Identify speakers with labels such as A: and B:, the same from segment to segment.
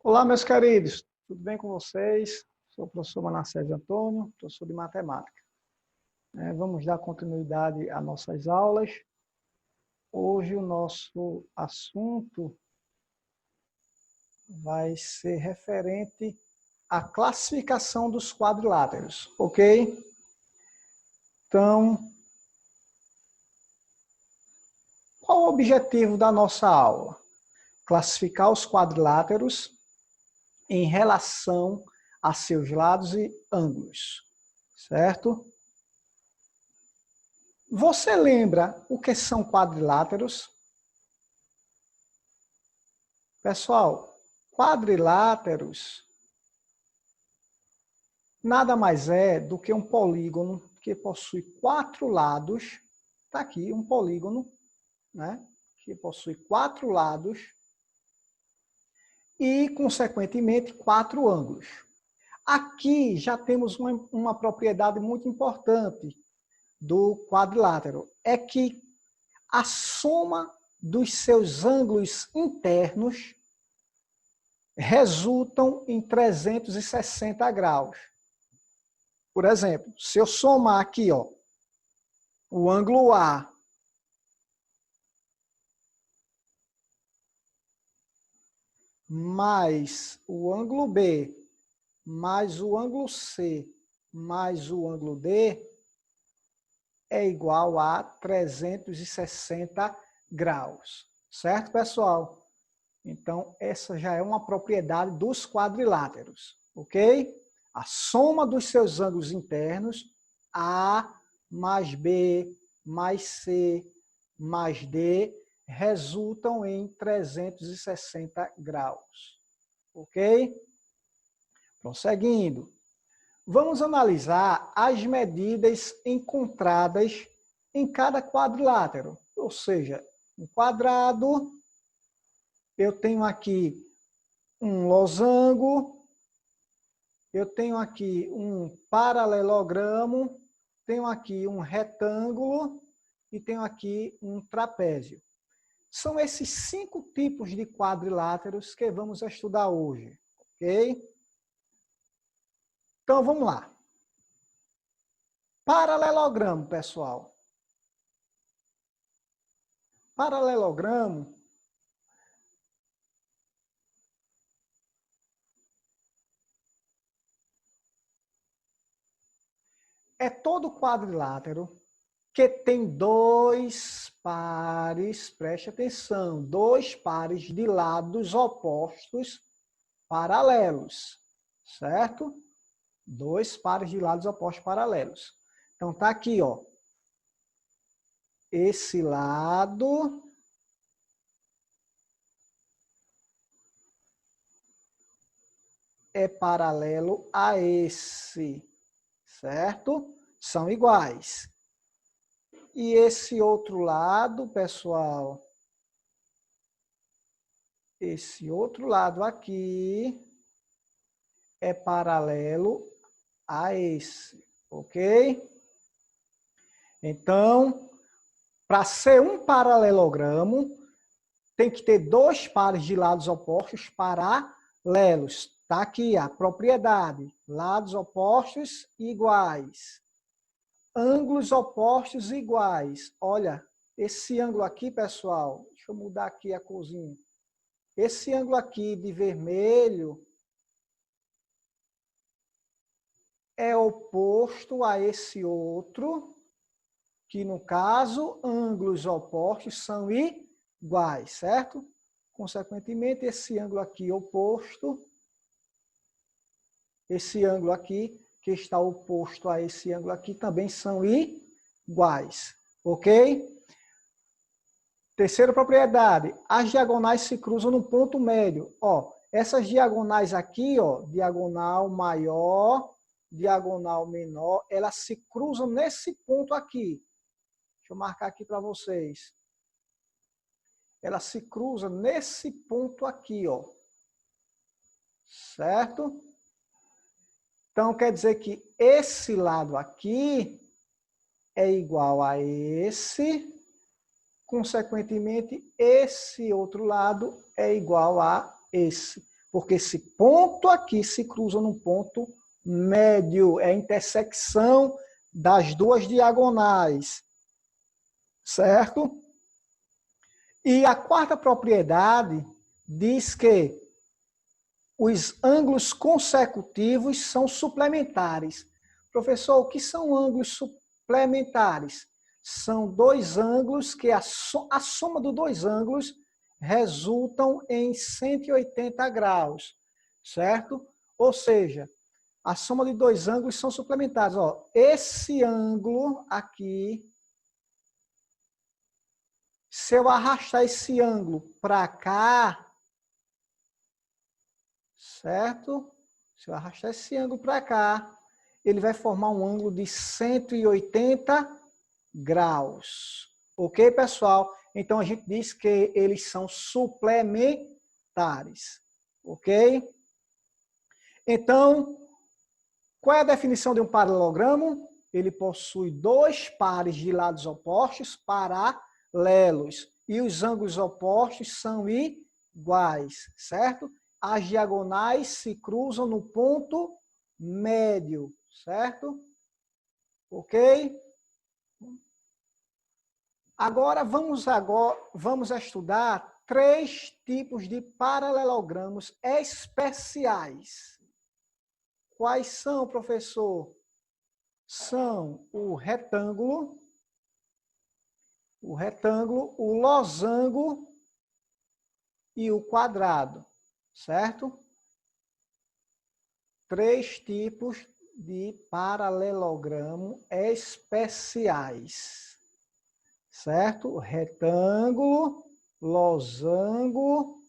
A: Olá, meus queridos, tudo bem com vocês? Sou o professor Manassés Antônio, professor de matemática. Vamos dar continuidade às nossas aulas. Hoje o nosso assunto vai ser referente à classificação dos quadriláteros, ok? Então, qual o objetivo da nossa aula? Classificar os quadriláteros em relação a seus lados e ângulos, certo? Você lembra o que são quadriláteros? Pessoal, quadriláteros nada mais é do que um polígono que possui 4 lados. Está aqui um polígono, né? Que possui 4 lados e, consequentemente, 4 ângulos. Aqui já temos uma propriedade muito importante do quadrilátero, é que a soma dos seus ângulos internos resultam em 360 graus. Por exemplo, se eu somar aqui, ó, o ângulo A mais o ângulo B mais o ângulo C mais o ângulo D é igual a 360 graus. Certo, pessoal? Então, essa já é uma propriedade dos quadriláteros, ok? A soma dos seus ângulos internos, A mais B mais C mais D, resultam em 360 graus, ok? Prosseguindo. Vamos analisar as medidas encontradas em cada quadrilátero. Ou seja, um quadrado, eu tenho aqui um losango, eu tenho aqui um paralelogramo, tenho aqui um retângulo e tenho aqui um trapézio. São esses 5 tipos de quadriláteros que vamos estudar hoje, ok? Então, vamos lá. Paralelogramo, pessoal. Paralelogramo é todo quadrilátero que tem 2 pares, preste atenção, 2 pares de lados opostos paralelos, certo? 2 pares de lados opostos paralelos. Então, tá aqui, ó. Esse lado é paralelo a esse, certo? São iguais. E esse outro lado, pessoal, esse outro lado aqui é paralelo a esse, ok? Então, para ser um paralelogramo, tem que ter 2 pares de lados opostos paralelos. Está aqui a propriedade, lados opostos iguais. Ângulos opostos iguais. Olha, esse ângulo aqui, pessoal, deixa eu mudar aqui a corzinha. Esse ângulo aqui de vermelho é oposto a esse outro, que no caso, ângulos opostos são iguais, certo? Consequentemente, esse ângulo aqui oposto, esse ângulo aqui, que está oposto a esse ângulo aqui, também são iguais, ok? Terceira propriedade, as diagonais se cruzam no ponto médio. Ó, essas diagonais aqui, ó, diagonal maior, diagonal menor, elas se cruzam nesse ponto aqui. Deixa eu marcar aqui para vocês. Elas se cruzam nesse ponto aqui, ó. Certo? Então, quer dizer que esse lado aqui é igual a esse, consequentemente, esse outro lado é igual a esse. Porque esse ponto aqui se cruza num ponto médio, é a intersecção das duas diagonais, certo? E a quarta propriedade diz que os ângulos consecutivos são suplementares. Professor, o que são ângulos suplementares? São dois ângulos que a soma dos dois ângulos resultam em 180 graus, certo? Ou seja, a soma de dois ângulos são suplementares. Ó, esse ângulo aqui, se eu arrastar esse ângulo para cá, certo? Se eu arrastar esse ângulo para cá, ele vai formar um ângulo de 180 graus. Ok, pessoal? Então, a gente diz que eles são suplementares. Ok? Então, qual é a definição de um paralelogramo? Ele possui dois pares de lados opostos paralelos. E os ângulos opostos são iguais, certo? As diagonais se cruzam no ponto médio, certo? Ok? Agora vamos estudar três tipos de paralelogramos especiais. Quais são, professor? São o retângulo, o losango e o quadrado, certo? Três tipos de paralelogramo especiais, certo? Retângulo, losango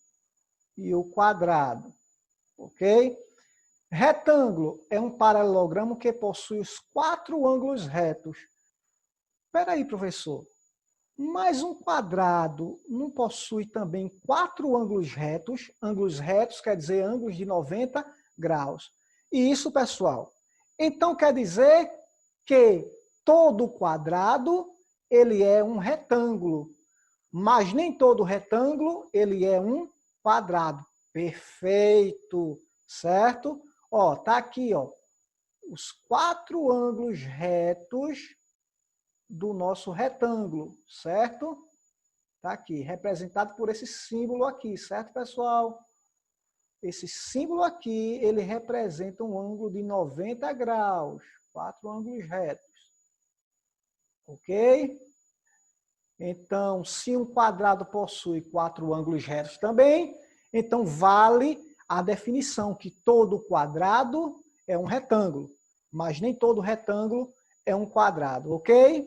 A: e o quadrado, ok? Retângulo é um paralelogramo que possui os quatro ângulos retos. Espera aí, professor. Mas um quadrado não possui também quatro ângulos retos? Ângulos retos quer dizer ângulos de 90 graus. E isso, pessoal, então quer dizer que todo quadrado ele é um retângulo, mas nem todo retângulo ele é um quadrado. Perfeito, certo? Ó, tá aqui, ó, os quatro ângulos retos do nosso retângulo, certo? Tá aqui, representado por esse símbolo aqui, certo, pessoal? Esse símbolo aqui, ele representa um ângulo de 90 graus, quatro ângulos retos. Ok? Então, se um quadrado possui quatro ângulos retos também, então vale a definição que todo quadrado é um retângulo, mas nem todo retângulo é um quadrado, ok?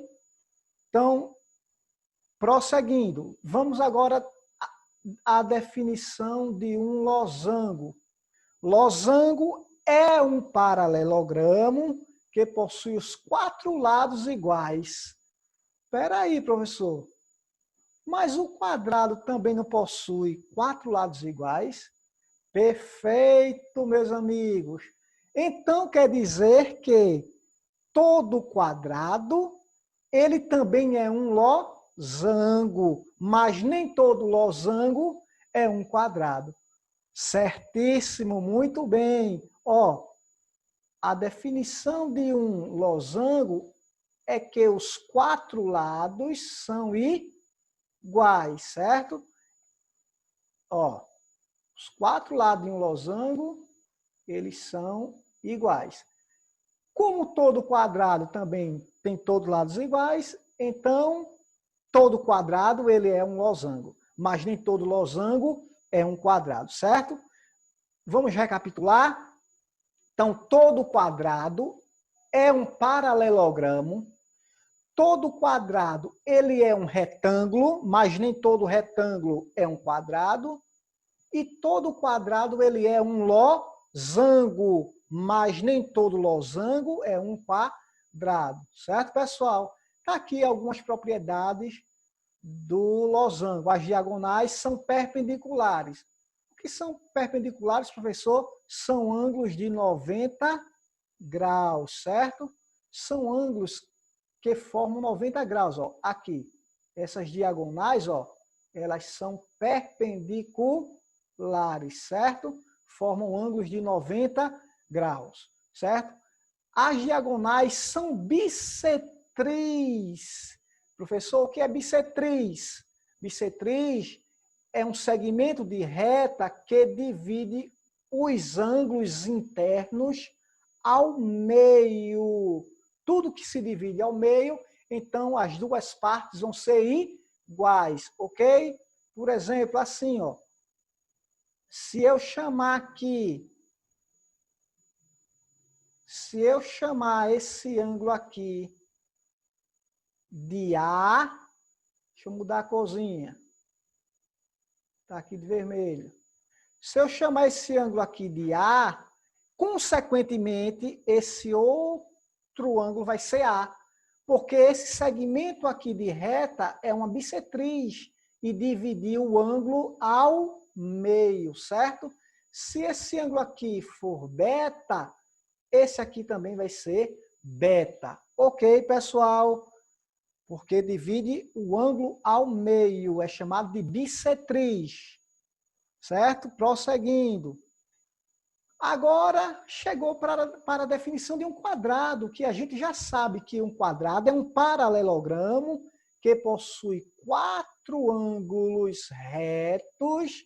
A: Então, prosseguindo, vamos agora à definição de um losango. Losango é um paralelogramo que possui os quatro lados iguais. Espera aí, professor. Mas o quadrado também não possui quatro lados iguais? Perfeito, meus amigos. Então, quer dizer que todo quadrado, ele também é um losango, mas nem todo losango é um quadrado. Certíssimo, muito bem. Ó, a definição de um losango é que os quatro lados são iguais, certo? Ó, os quatro lados de um losango, eles são iguais. Como todo quadrado também tem todos lados iguais, então todo quadrado ele é um losango, mas nem todo losango é um quadrado, certo? Vamos recapitular? Então, todo quadrado é um paralelogramo. Todo quadrado ele é um retângulo, mas nem todo retângulo é um quadrado. E todo quadrado ele é um losango, mas nem todo losango é um quadrado. Certo, pessoal? Está aqui algumas propriedades do losango. As diagonais são perpendiculares. O que são perpendiculares, professor? São ângulos de 90 graus, certo? São ângulos que formam 90 graus. Ó. Aqui, essas diagonais, ó, elas são perpendiculares, certo? formam ângulos de 90 graus, certo? As diagonais são bissetris. Professor, o que é bissetriz? Bissetriz é um segmento de reta que divide os ângulos internos ao meio. Tudo que se divide ao meio, então as duas partes vão ser iguais, ok? Por exemplo, assim, ó. Se eu chamar esse ângulo aqui de A, deixa eu mudar a corzinha. Está aqui de vermelho. Se eu chamar esse ângulo aqui de A, consequentemente, esse outro ângulo vai ser A. Porque esse segmento aqui de reta é uma bissetriz e dividir o ângulo ao meio, certo? Se esse ângulo aqui for beta, esse aqui também vai ser beta. Ok, pessoal? Porque divide o ângulo ao meio, é chamado de bissetriz, certo? Prosseguindo. Agora, chegou para a definição de um quadrado, que a gente já sabe que um quadrado é um paralelogramo que possui 4 ângulos retos.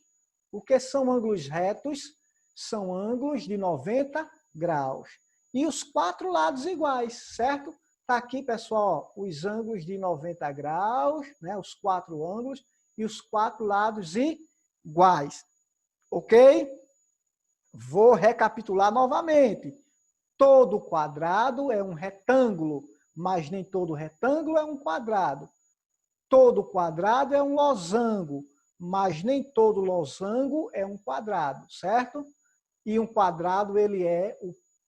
A: O que são ângulos retos? São ângulos de 90 graus. E os 4 lados iguais, certo? Está aqui, pessoal, os ângulos de 90 graus, né? Os 4 ângulos e os 4 lados iguais. Ok? Vou recapitular novamente. Todo quadrado é um retângulo, mas nem todo retângulo é um quadrado. Todo quadrado é um losango, mas nem todo losango é um quadrado, certo? E um quadrado ele é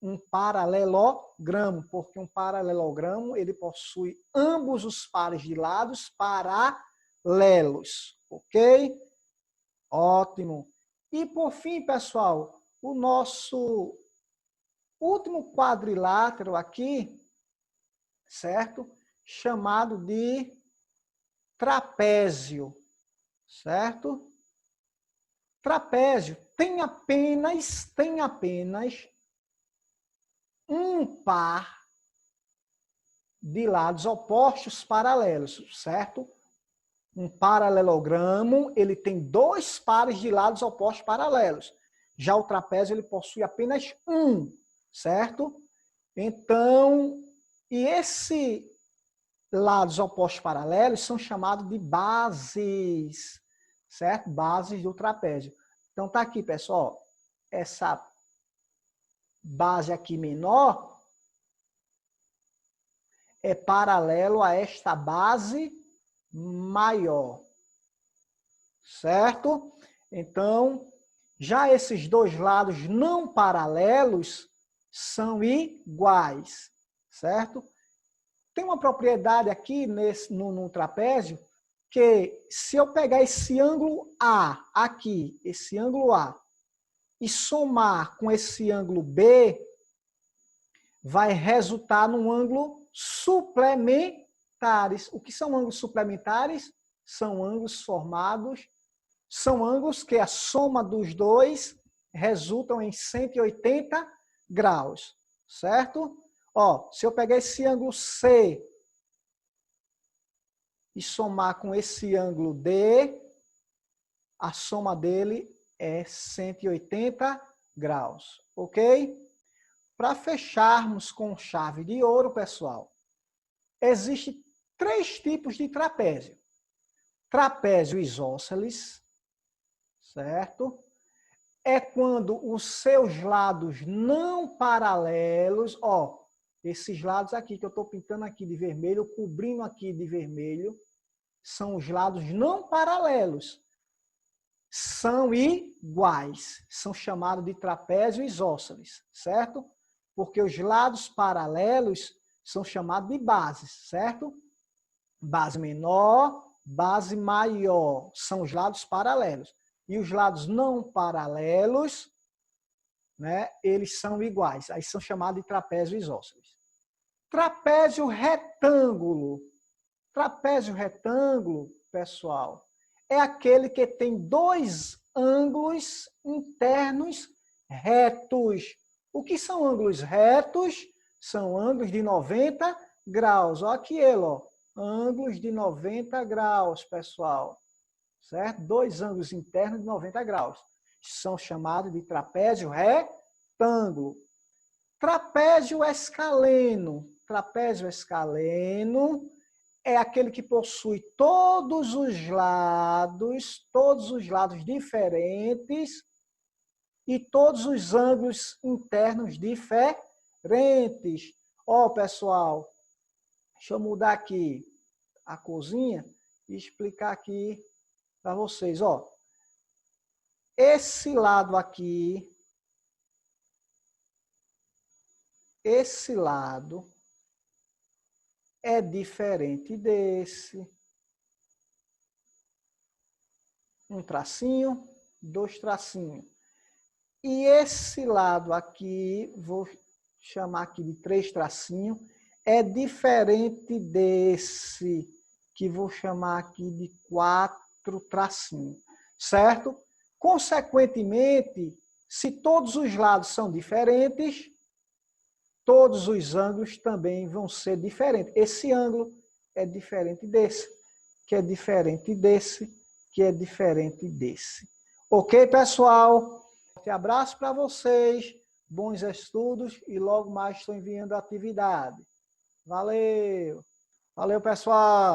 A: um paralelogramo, porque um paralelogramo ele possui ambos os pares de lados paralelos, ok? Ótimo. E por fim, pessoal, o nosso último quadrilátero aqui, certo? Chamado de trapézio, certo? Trapézio tem apenas um par de lados opostos paralelos, certo? Um paralelogramo, ele tem 2 pares de lados opostos paralelos. Já o trapézio, ele possui apenas um, certo? Então, e esses lados opostos paralelos são chamados de bases, certo? Bases do trapézio. Então, tá aqui, pessoal, essa base aqui menor é paralelo a esta base maior, certo? Então, já esses dois lados não paralelos são iguais, certo? Tem uma propriedade aqui no trapézio que se eu pegar esse ângulo A aqui, esse ângulo A, e somar com esse ângulo B, vai resultar num ângulo suplementares. O que são ângulos suplementares? São ângulos formados, são ângulos que a soma dos dois resultam em 180 graus, certo? Ó, se eu pegar esse ângulo C e somar com esse ângulo D, a soma dele é 180 graus, ok? Para fecharmos com chave de ouro, pessoal, existem 3 tipos de trapézio. Trapézio isósceles, certo? É quando os seus lados não paralelos, ó, esses lados aqui que eu estou pintando aqui de vermelho, cobrindo aqui de vermelho, são os lados não paralelos. São iguais, são chamados de trapézio isósceles, certo? Porque os lados paralelos são chamados de bases, certo? Base menor, base maior, são os lados paralelos. E os lados não paralelos, né, eles são iguais. Aí são chamados de trapézio isósceles. Trapézio retângulo. Trapézio retângulo, pessoal, é aquele que tem 2 ângulos internos retos. O que são ângulos retos? São ângulos de 90 graus. Olha aqui ele, ó. Ângulos de 90 graus, pessoal. Certo? Dois ângulos internos de 90 graus. São chamados de trapézio retângulo. Trapézio escaleno. Trapézio escaleno é aquele que possui todos os lados diferentes e todos os ângulos internos diferentes. Ó, pessoal, deixa eu mudar aqui a corzinha e explicar aqui para vocês. Ó, esse lado aqui, esse lado é diferente desse. Um tracinho, dois tracinhos. E esse lado aqui, vou chamar aqui de 3 tracinhos, é diferente desse, que vou chamar aqui de 4 tracinhos, certo? Consequentemente, se todos os lados são diferentes, todos os ângulos também vão ser diferentes. Esse ângulo é diferente desse, que é diferente desse, que é diferente desse. Ok, pessoal? Um abraço para vocês, bons estudos e logo mais estou enviando a atividade. Valeu! Valeu, pessoal!